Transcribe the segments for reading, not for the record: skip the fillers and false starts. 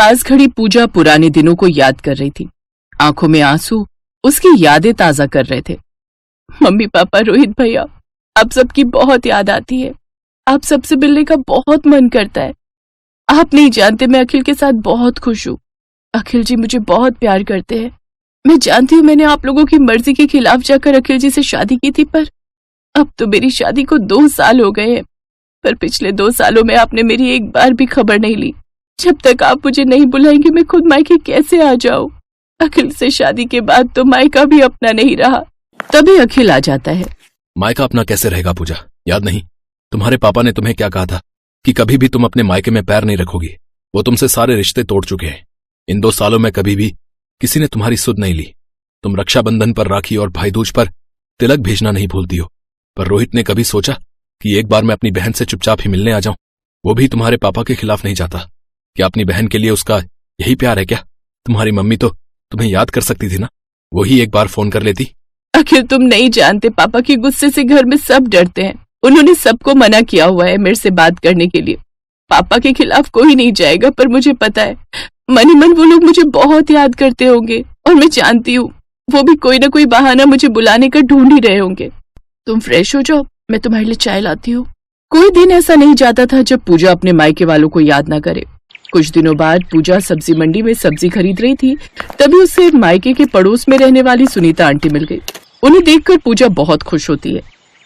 पास खड़ी पूजा पुराने दिनों को याद कर रही थी। आंखों में आंसू उसकी यादें ताजा कर रहे थे। मम्मी पापा, रोहित भैया, आप सबकी बहुत याद आती है। आप सबसे मिलने का बहुत मन करता है। आप नहीं जानते, मैं अखिल के साथ बहुत खुश हूँ। अखिल जी मुझे बहुत प्यार करते हैं। मैं जानती हूँ मैंने आप लोगों की मर्जी के खिलाफ जाकर अखिल जी से शादी की थी, पर अब तो मेरी शादी को 2 साल हो गए हैं। पर पिछले 2 सालों में आपने मेरी एक बार भी खबर नहीं ली। जब तक आप मुझे नहीं बुलाएंगे मैं खुद मायके कैसे आ जाऊं? अखिल से शादी के बाद तो मायका भी अपना नहीं रहा। तभी अखिल आ जाता है। मायका अपना कैसे रहेगा पूजा? याद नहीं तुम्हारे पापा ने तुम्हें क्या कहा था कि कभी भी तुम अपने मायके में पैर नहीं रखोगी। वो तुमसे सारे रिश्ते तोड़ चुके हैं। इन 2 सालों में कभी भी किसी ने तुम्हारी सुध नहीं ली। तुम रक्षाबंधन पर राखी और भाई दूज पर तिलक भेजना नहीं भूलती हो। पर रोहित ने कभी सोचा कि एक बार मैं अपनी बहन से चुपचाप ही मिलने आ जाऊं? वो भी तुम्हारे पापा के खिलाफ नहीं जाता। क्या अपनी बहन के लिए उसका यही प्यार है क्या? तुम्हारी मम्मी तो तुम्हें याद कर सकती थी ना, वही एक बार फोन कर लेती। अखिल, तुम नहीं जानते, पापा के गुस्से से घर में सब डरते हैं। उन्होंने सबको मना किया हुआ है मेरे से बात करने के लिए। पापा के खिलाफ कोई नहीं जाएगा, पर मुझे पता है मन ही मन वो लोग मुझे बहुत याद करते होंगे। और मैं जानती हूँ वो भी कोई ना कोई बहाना मुझे बुलाने का ढूंढ ही रहे होंगे। तुम फ्रेश हो जाओ, मैं तुम्हारे लिए चाय लाती हूँ। कोई दिन ऐसा नहीं जाता था जब पूजा अपने मायके वालों को याद ना करे। कुछ दिनों बाद पूजा सब्जी मंडी में सब्जी खरीद रही थी, तभी उसे मायके के पड़ोस में रहने वाली सुनीता आंटी मिल गई। उन्हें देखकर पूजा बहुत खुश होती है।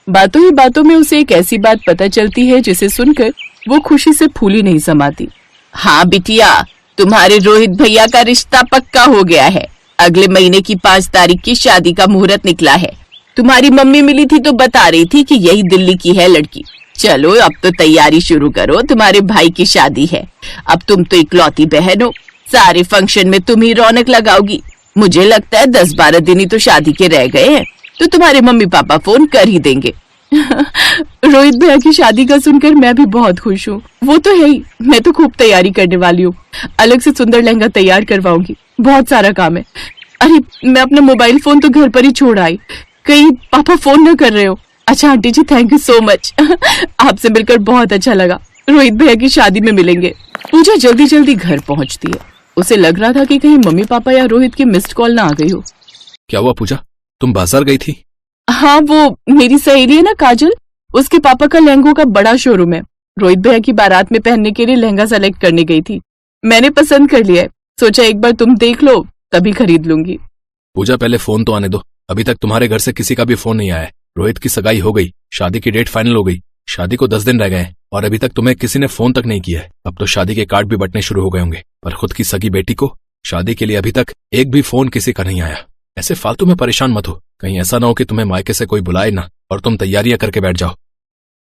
बातों ही बातों में उसे एक ऐसी बात पता चलती है जिसे सुनकर वो खुशी से फूली नहीं समाती। हाँ बिटिया, तुम्हारे रोहित भैया का रिश्ता पक्का हो गया है। अगले महीने की 5 तारीख की शादी का मुहूर्त निकला है। तुम्हारी मम्मी मिली थी तो बता रही थी कि यही दिल्ली की है लड़की। चलो अब तो तैयारी शुरू करो, तुम्हारे भाई की शादी है। अब तुम तो इकलौती बहन हो, सारे फंक्शन में तुम ही रौनक लगाओगी। मुझे लगता है 10-12 दिन ही तो शादी के रह गए हैं, तो तुम्हारे मम्मी पापा फोन कर ही देंगे। रोहित भैया की शादी का सुनकर मैं भी बहुत खुश हूँ। वो तो है ही, मैं तो खूब तैयारी करने वाली हूँ। अलग से सुंदर लहंगा तैयार करवाऊंगी। बहुत सारा काम है। अरे मैं अपना मोबाइल फोन तो घर पर ही छोड़ आई, कहीं पापा फोन न कर रहे हो। अच्छा aunty ji, thank you so much. आपसे मिलकर बहुत अच्छा लगा। रोहित भैया की शादी में मिलेंगे। पूजा जल्दी जल्दी घर पहुंचती है। उसे लग रहा था कि कहीं मम्मी पापा या रोहित की मिस्ड कॉल ना आ गई हो। क्या हुआ पूजा, तुम बाजार गई थी? हाँ, वो मेरी सहेली है ना काजल, उसके पापा का लहंगों का बड़ा शोरूम है। रोहित भैया की बारात में पहनने के लिए लहंगा सेलेक्ट करने गई थी। मैंने पसंद कर लिया है, सोचा एक बार तुम देख लो तभी खरीद लूंगी। पूजा पहले फोन तो आने दो। अभी तक तुम्हारे घर से किसी का भी फोन नहीं आया है। रोहित की सगाई हो गई, शादी की डेट फाइनल हो गई, शादी को 10 दिन रह गए हैं और अभी तक तुम्हें किसी ने फोन तक नहीं किया है। अब तो शादी के कार्ड भी बंटने शुरू हो गए होंगे, पर खुद की सगी बेटी को शादी के लिए अभी तक एक भी फोन किसी का नहीं आया। ऐसे फालतू में परेशान मत हो, कहीं ऐसा ना हो कि तुम्हें मायके से कोई बुलाए ना और तुम तैयारियां करके बैठ जाओ।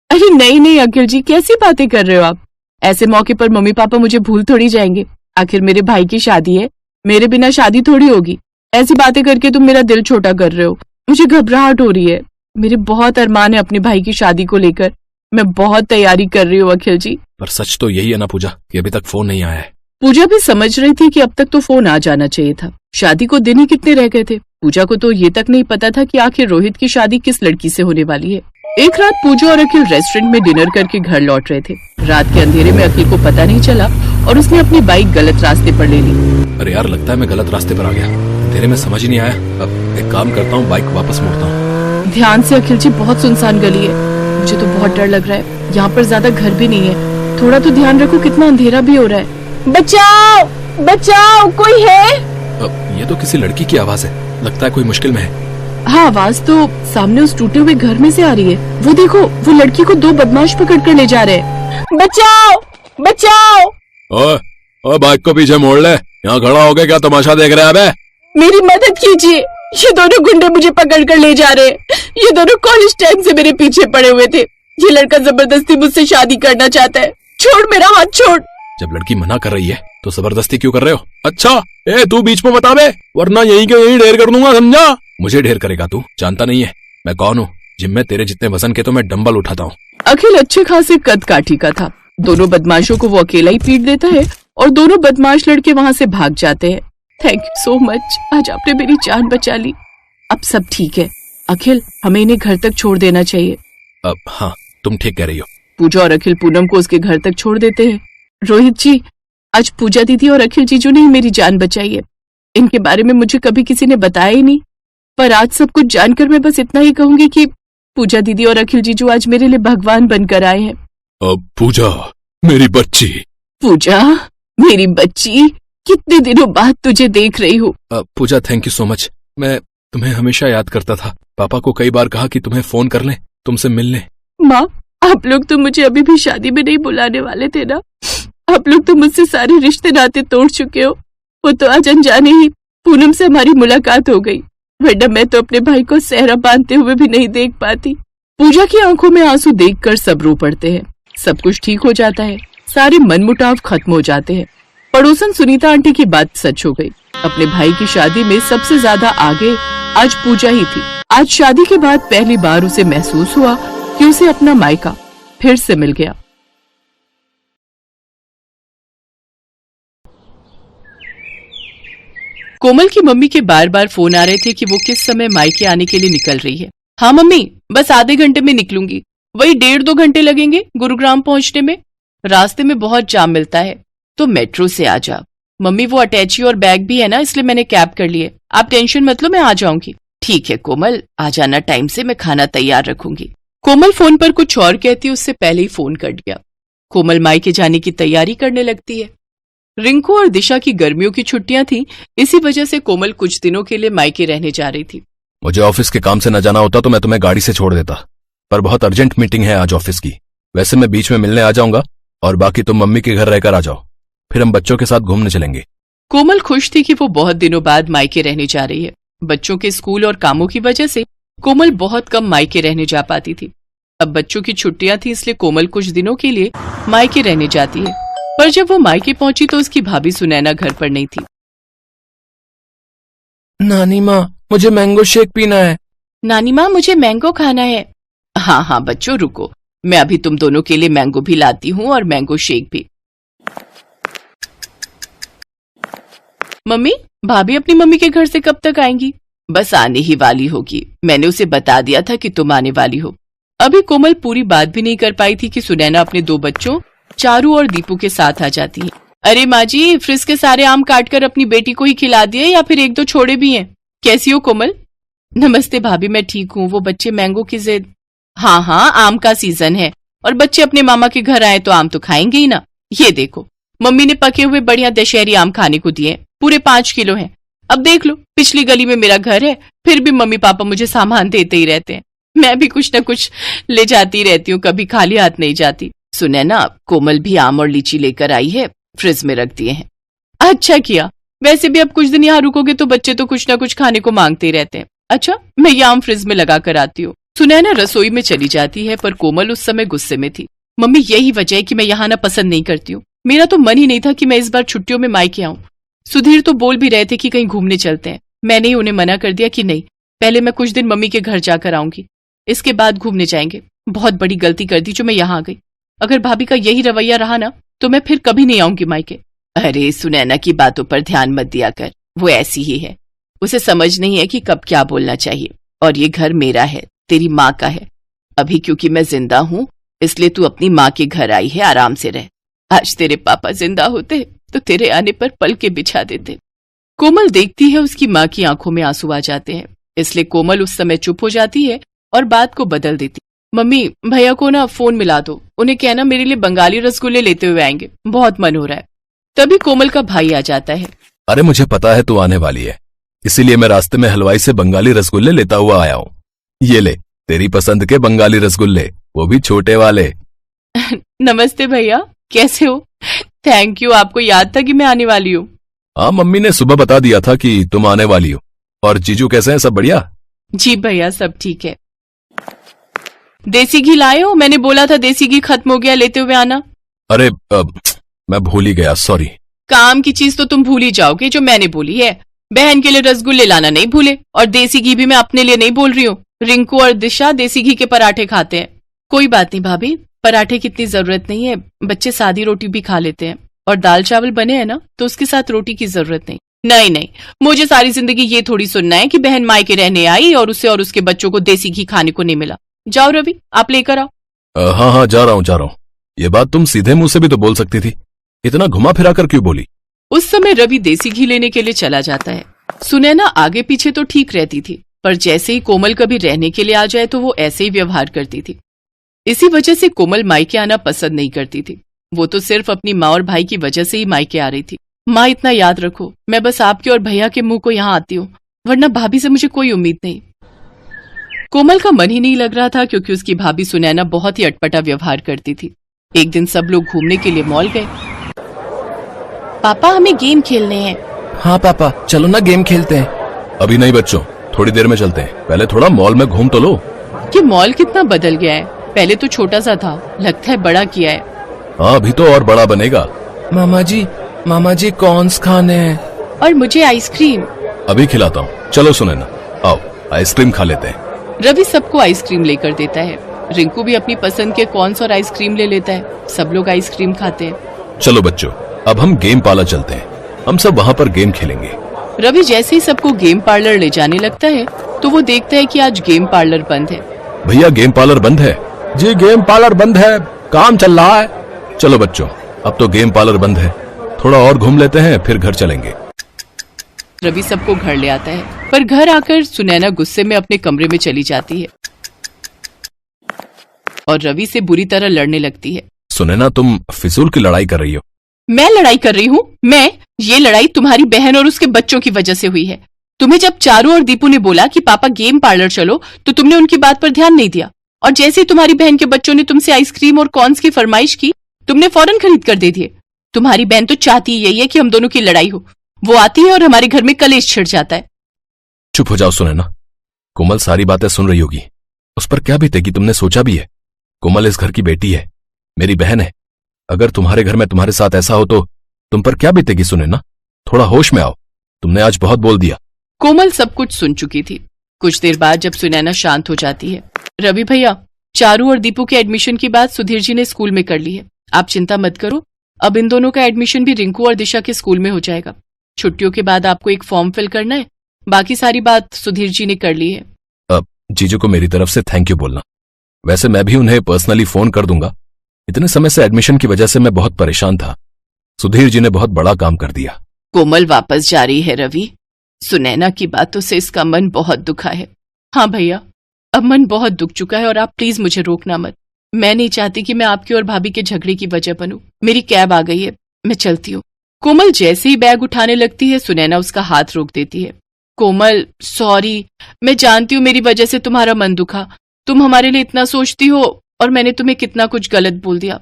अरे नहीं नहीं अखिल जी, कैसी बातें कर रहे हो आप? ऐसे मौके पर मम्मी पापा मुझे भूल थोड़ी जाएंगे। आखिर मेरे भाई की शादी है, मेरे बिना शादी थोड़ी होगी। ऐसी बातें करके तुम मेरा दिल छोटा कर रहे हो। मुझे घबराहट हो रही है। मेरे बहुत अरमान है अपने भाई की शादी को लेकर। मैं बहुत तैयारी कर रही हूँ अखिल जी। पर सच तो यही है ना पूजा कि अभी तक फोन नहीं आया है। पूजा भी समझ रही थी कि अब तक तो फोन आ जाना चाहिए था। शादी को दिन ही कितने रह गए थे। पूजा को तो ये तक नहीं पता था कि आखिर रोहित की शादी किस लड़की से होने वाली है। एक रात पूजा और अखिल रेस्टोरेंट में डिनर करके घर लौट रहे थे। रात के अंधेरे में अखिल को पता नहीं चला और उसने अपनी बाइक गलत रास्ते पर ले ली। अरे यार, लगता है मैं गलत रास्ते पर आ गया। अंधेरे में समझ ही नहीं आया। अब एक काम करता हूँ, बाइक वापस मोड़ता हूँ। ध्यान से अखिल जी, बहुत सुनसान गली है। मुझे तो बहुत डर लग रहा है। यहाँ पर ज्यादा घर भी नहीं है। थोड़ा तो ध्यान रखो, कितना अंधेरा भी हो रहा है। बचाओ बचाओ, कोई है? ये तो किसी लड़की की आवाज है, लगता है कोई मुश्किल में है। हाँ, आवाज तो सामने उस टूटे हुए घर में से आ रही है। वो देखो, वो लड़की को 2 बदमाश पकड़ कर ले जा रहे हैं। बचाओ बचाओ। ओए बाइक को पीछे मोड़ ले, यहाँ खड़ा हो गया क्या तमाशा देख रहे हैं? अबे मेरी मदद कीजिए, ये दोनों गुंडे मुझे पकड़ कर ले जा रहे हैं। ये दोनों कॉलेज टाइम से मेरे पीछे पड़े हुए थे। ये लड़का जबरदस्ती मुझसे शादी करना चाहता है। छोड़ मेरा हाथ, छोड़। जब लड़की मना कर रही है तो जबरदस्ती क्यों कर रहे हो? अच्छा तू बीच में बता बे, वरना यहीं के यहीं ढेर कर दूंगा, समझा? मुझे ढेर करेगा तू? जानता नहीं है मैं कौन हूँ? जिम में तेरे जितने वजन के तो मैं डंबल उठाता हूँ। अखिल अच्छे खासे कद काठी का था। दोनों बदमाशों को वो अकेला ही पीट देता है और दोनों बदमाश लड़के वहाँ से भाग जाते हैं। थैंक यू सो मच, आज आपने मेरी जान बचा ली। अब सब ठीक है अखिल, हमें इन्हें घर तक छोड़ देना चाहिए। अब हाँ, तुम ठीक कह रही हो। पूजा और अखिल पूनम को उसके घर तक छोड़ देते हैं। रोहित जी, आज पूजा दीदी और अखिल जीजू ने ही मेरी जान बचाई है। इनके बारे में मुझे कभी किसी ने बताया ही नहीं, पर आज सब कुछ जानकर मैं बस इतना ही कहूंगी कि पूजा दीदी और अखिल जीजू आज मेरे लिए भगवान बनकर आए हैं। पूजा, मेरी बच्ची। पूजा, मेरी बच्ची, कितने दिनों बाद तुझे देख रही हूँ। पूजा, थैंक यू सो मच। मैं तुम्हें हमेशा याद करता था। पापा को कई बार कहा कि तुम्हें फोन कर लें, तुमसे मिलने। माँ, आप लोग तो मुझे अभी भी शादी में नहीं बुलाने वाले थे ना। आप लोग तो मुझसे सारे रिश्ते नाते तोड़ चुके हो। वो तो आज अनजाने ही पूनम से हमारी मुलाकात हो गई, वरना मैं तो अपने भाई को सेहरा बांधते हुए भी नहीं देख पाती। पूजा की आंखों में आंसू देखकर सब रो पड़ते हैं। सब कुछ ठीक हो जाता है, सारे मनमुटाव खत्म हो जाते हैं। पड़ोसन सुनीता आंटी की बात सच हो गई। अपने भाई की शादी में सबसे ज्यादा आगे आज पूजा ही थी। आज शादी के बाद पहली बार उसे महसूस हुआ कि उसे अपना मायका फिर से मिल गया। कोमल की मम्मी के बार बार फोन आ रहे थे कि वो किस समय मायके आने के लिए निकल रही है। हाँ मम्मी, बस आधे घंटे में निकलूंगी। वही 1.5-2 घंटे लगेंगे गुरुग्राम पहुंचने में। रास्ते में बहुत जाम मिलता है, तो मेट्रो से आ जा। मम्मी, वो अटैची और बैग भी है ना, इसलिए मैंने कैब कर ली है। आप टेंशन मत लो, मैं आ जाऊंगी। ठीक है कोमल, आ जाना टाइम से, मैं खाना तैयार रखूंगी। कोमल फोन पर कुछ और कहती, उससे पहले ही फोन कट गया। कोमल मायके जाने की तैयारी करने लगती है। रिंकू और दिशा की गर्मियों की छुट्टियां थी, इसी वजह से कोमल कुछ दिनों के लिए मायके रहने जा रही थी। मुझे ऑफिस के काम से न जाना होता तो मैं तुम्हें गाड़ी से छोड़ देता, पर बहुत अर्जेंट मीटिंग है आज ऑफिस की। वैसे मैं बीच में मिलने आ जाऊंगा और बाकी तुम मम्मी के घर रहकर आ जाओ, फिर हम बच्चों के साथ घूमने चलेंगे। कोमल खुश थी कि वो बहुत दिनों बाद मायके रहने जा रही है। बच्चों के स्कूल और कामों की वजह से कोमल बहुत कम मायके रहने जा पाती थी। अब बच्चों की छुट्टियां थी, इसलिए कोमल कुछ दिनों के लिए मायके रहने जाती है। पर जब वो मायके पहुंची तो उसकी भाभी सुनैना घर पर नहीं थी। नानी माँ, मुझे मैंगो शेक पीना है। नानी माँ, मुझे मैंगो खाना है। हाँ हाँ बच्चों, रुको, मैं अभी तुम दोनों के लिए मैंगो भी लाती हूँ और मैंगो शेक भी। मम्मी, भाभी अपनी मम्मी के घर से कब तक आएंगी? बस आने ही वाली होगी, मैंने उसे बता दिया था कि तुम आने वाली हो। अभी कोमल पूरी बात भी नहीं कर पाई थी कि सुनैना अपने 2 बच्चों चारू और दीपू के साथ आ जाती है। अरे माँ जी, फ्रिज के सारे आम काटकर अपनी बेटी को ही खिला दिए या फिर 1-2 छोड़े भी हैं? कैसी हो कोमल? नमस्ते भाभी, मैं ठीक हूँ। वो बच्चे मैंगो की जिद। हाँ हाँ, आम का सीजन है और बच्चे अपने मामा के घर आए तो आम तो खाएंगे ही ना। ये देखो, मम्मी ने पके हुए बढ़िया दशहरी आम खाने को दिए, पूरे 5 किलो हैं। अब देख लो, पिछली गली में मेरा घर है, फिर भी मम्मी पापा मुझे सामान देते ही रहते हैं। मैं भी कुछ न कुछ ले जाती रहती हूँ, कभी खाली हाथ नहीं जाती। सुनैना, कोमल भी आम और लीची लेकर आई है, फ्रिज में रख दिए हैं। अच्छा किया, वैसे भी अब कुछ दिन यहाँ रुकोगे तो बच्चे तो कुछ ना कुछ खाने को मांगते ही रहते हैं। अच्छा, मैं ये आम फ्रिज में लगा कर आती हूँ। सुनैना रसोई में चली जाती है, पर कोमल उस समय गुस्से में थी। मम्मी, यही वजह है कि मैं यहाँ आना पसंद नहीं करती हूँ। मेरा तो मन ही नहीं था कि मैं इस बार छुट्टियों में मायके आऊँ। सुधीर तो बोल भी रहे थे कि कहीं घूमने चलते हैं। मैंने ही उन्हें मना कर दिया कि नहीं, पहले मैं कुछ दिन मम्मी के घर जाकर आऊंगी, इसके बाद घूमने जाएंगे। बहुत बड़ी गलती कर दी जो मैं यहाँ आ गई। अगर भाभी का यही रवैया रहा ना तो मैं फिर कभी नहीं आऊंगी मायके। अरे सुनैना की बातों पर ध्यान मत दिया कर, वो ऐसी ही है। उसे समझ नहीं है कि कब क्या बोलना चाहिए। और ये घर मेरा है, तेरी माँ का है। अभी क्योंकि मैं जिंदा हूँ इसलिए तू अपनी माँ के घर आई है, आराम से रह। आज तेरे पापा जिंदा होते तो तेरे आने पर पल के बिछा देते। कोमल देखती है उसकी माँ की आंखों में आंसू आ जाते हैं, इसलिए कोमल उस समय चुप हो जाती है और बात को बदल देती। मम्मी, भैया को ना फोन मिला दो, उन्हें कहना मेरे लिए बंगाली रसगुल्ले लेते हुए आएंगे, बहुत मन हो रहा है। तभी कोमल का भाई आ जाता है। अरे मुझे पता है तू आने वाली है, इसीलिए मैं रास्ते में हलवाई से बंगाली रसगुल्ले लेता हुआ आया हूँ। ये ले, तेरी पसंद के बंगाली रसगुल्ले, वो भी छोटे वाले। नमस्ते भैया, कैसे हो? थैंक यू, आपको याद था कि मैं आने वाली हूँ। हाँ, मम्मी ने सुबह बता दिया था कि तुम आने वाली हो। और जीजू कैसे हैं, सब बढ़िया? जी भैया, सब ठीक है। देसी घी लाए हो? मैंने बोला था देसी घी खत्म हो गया, लेते हुए आना। अरे मैं भूल ही गया, सॉरी। काम की चीज तो तुम भूल ही जाओगे जो मैंने बोली है। बहन के लिए रसगुल्ले लाना नहीं भूले, और देसी घी भी मैं अपने लिए नहीं बोल रही हूँ। रिंकू और दिशा देसी घी के पराठे खाते हैं। कोई बात नहीं भाभी, पराठे की इतनी जरूरत नहीं है, बच्चे सादी रोटी भी खा लेते हैं। और दाल चावल बने हैं ना, तो उसके साथ रोटी की जरूरत नहीं। नहीं नहीं, मुझे सारी जिंदगी ये थोड़ी सुनना है कि बहन मायके रहने आई और उसे और उसके बच्चों को देसी घी खाने को नहीं मिला। जाओ रवि, आप लेकर आओ। हाँ हाँ, जा रहा हूँ। ये बात तुम सीधे मुंह से भी तो बोल सकती थी। इतना घुमा फिरा कर क्यों बोली? उस समय रवि देसी घी लेने के लिए चला जाता है। सुनैना आगे पीछे तो ठीक रहती थी, पर जैसे ही कोमल कभी रहने के लिए आ जाए तो वो ऐसे ही व्यवहार करती थी। इसी वजह से कोमल मायके आना पसंद नहीं करती थी। वो तो सिर्फ अपनी माँ और भाई की वजह से ही मायके आ रही थी। माँ, इतना याद रखो, मैं बस आपके और भैया के मुंह को यहाँ आती हूँ, वरना भाभी से मुझे कोई उम्मीद नहीं। कोमल का मन ही नहीं लग रहा था, क्योंकि उसकी भाभी सुनैना बहुत ही अटपटा व्यवहार करती थी। एक दिन सब लोग घूमने के लिए मॉल गए। पापा, हमें गेम खेलने हैं। हाँ पापा, चलो ना गेम खेलते हैं। अभी नहीं बच्चों, थोड़ी देर में चलते हैं, पहले थोड़ा मॉल में घूम तो लो। ये मॉल कितना बदल गया है, पहले तो छोटा सा था, लगता है बड़ा किया है। हाँ, अभी तो और बड़ा बनेगा। मामा जी कॉर्न्स खाने हैं। और मुझे आइसक्रीम। अभी खिलाता हूँ, चलो सुनैना, आओ आइसक्रीम खा लेते हैं। रवि सबको आइसक्रीम लेकर देता है। रिंकू भी अपनी पसंद के कॉर्न्स और आइसक्रीम ले लेता है। सब लोग आइसक्रीम खाते हैं। चलो बच्चों, अब हम गेम पार्लर चलते हैं, हम सब वहाँ पर गेम खेलेंगे। रवि जैसे ही सबको गेम पार्लर ले जाने लगता है तो वो देखता है कि आज गेम पार्लर बंद है। भैया, गेम पार्लर बंद है। जी, गेम पार्लर बंद है, काम चल रहा है। चलो बच्चों, अब तो गेम पार्लर बंद है, थोड़ा और घूम लेते हैं, फिर घर चलेंगे। रवि सबको घर ले आता है, पर घर आकर सुनैना गुस्से में अपने कमरे में चली जाती है और रवि से बुरी तरह लड़ने लगती है। सुनैना, तुम फिजूल की लड़ाई कर रही हो। मैं लड़ाई कर रही हूँ? ये लड़ाई तुम्हारी बहन और उसके बच्चों की वजह से हुई है। तुम्हें जब चारू और दीपू ने बोला कि पापा गेम पार्लर चलो, तो तुमने उनकी बात पर ध्यान नहीं दिया, और जैसे ही तुम्हारी बहन के बच्चों ने तुमसे आइसक्रीम और कॉर्न्स की फरमाइश की, तुमने फौरन खरीद कर दे दिए। तुम्हारी बहन तो चाहती यही है कि हम दोनों की लड़ाई हो। वो आती है और हमारे घर में कलेश छिड़ जाता है। चुप हो जाओ सुनैना, कोमल सारी बातें सुन रही होगी, उस पर क्या बीतेगी तुमने सोचा भी है? कोमल इस घर की बेटी है, मेरी बहन है। अगर तुम्हारे घर में तुम्हारे साथ ऐसा हो तो तुम पर क्या बीतेगी सुनैना? थोड़ा होश में आओ, तुमने आज बहुत बोल दिया। कोमल सब कुछ सुन चुकी थी। कुछ देर बाद जब सुनैना शांत हो जाती है, रवि भैया, चारू और दीपू के एडमिशन की बात सुधीर जी ने स्कूल में कर ली है। आप चिंता मत करो, अब इन दोनों का एडमिशन भी रिंकू और दिशा के स्कूल में हो जाएगा। छुट्टियों के बाद आपको एक फॉर्म फिल करना है, बाकी सारी बात सुधीर जी ने कर ली है। अब जीजू को मेरी तरफ से थैंक यू बोलना। वैसे मैं भी उन्हें पर्सनली फोन कर दूंगा। इतने समय से एडमिशन की वजह से मैं बहुत परेशान था। सुधीर जी ने बहुत बड़ा काम कर दिया। कोमल वापस जा रही है रवि। सुनैना की बातों से इसका मन बहुत दुखा है। हाँ भैया, अब मन बहुत दुख चुका है और आप प्लीज मुझे रोकना मत। मैं नहीं चाहती कि मैं आपकी और भाभी के झगड़े की वजह बनूं। मेरी कैब आ गई है, मैं चलती हूँ। कोमल जैसे ही बैग उठाने लगती है, सुनैना उसका हाथ रोक देती है। कोमल, सॉरी, मैं जानती हूँ मेरी वजह से तुम्हारा मन दुखा। तुम हमारे लिए इतना सोचती हो और मैंने तुम्हें कितना कुछ गलत बोल दिया।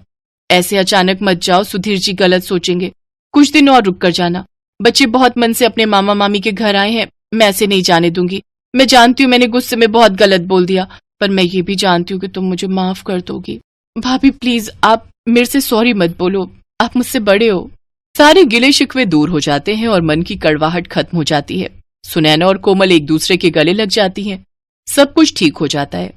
ऐसे अचानक मत जाओ, सुधीर जी गलत सोचेंगे। कुछ दिन और रुक कर जाना। बच्चे बहुत मन से अपने मामा मामी के घर आए हैं, मैं ऐसे नहीं जाने दूंगी। मैं जानती हूँ मैंने गुस्से में बहुत गलत बोल दिया, पर मैं ये भी जानती हूँ कि तुम मुझे माफ कर दोगी। भाभी प्लीज, आप मेरे से सॉरी मत बोलो, आप मुझसे बड़े हो। सारे गिले शिकवे दूर हो जाते हैं और मन की कड़वाहट खत्म हो जाती है। सुनैना और कोमल एक दूसरे के गले लग जाती हैं। सब कुछ ठीक हो जाता है।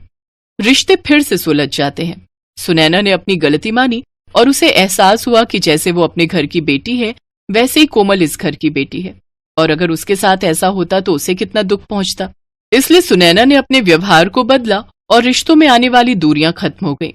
रिश्ते फिर से सुलझ जाते हैं। सुनैना ने अपनी गलती मानी और उसे एहसास हुआ कि जैसे वो अपने घर की बेटी है, वैसे ही कोमल इस घर की बेटी है, और अगर उसके साथ ऐसा होता तो उसे कितना दुख पहुंचता। इसलिए सुनैना ने अपने व्यवहार को बदला और रिश्तों में आने वाली दूरियां खत्म हो गईं।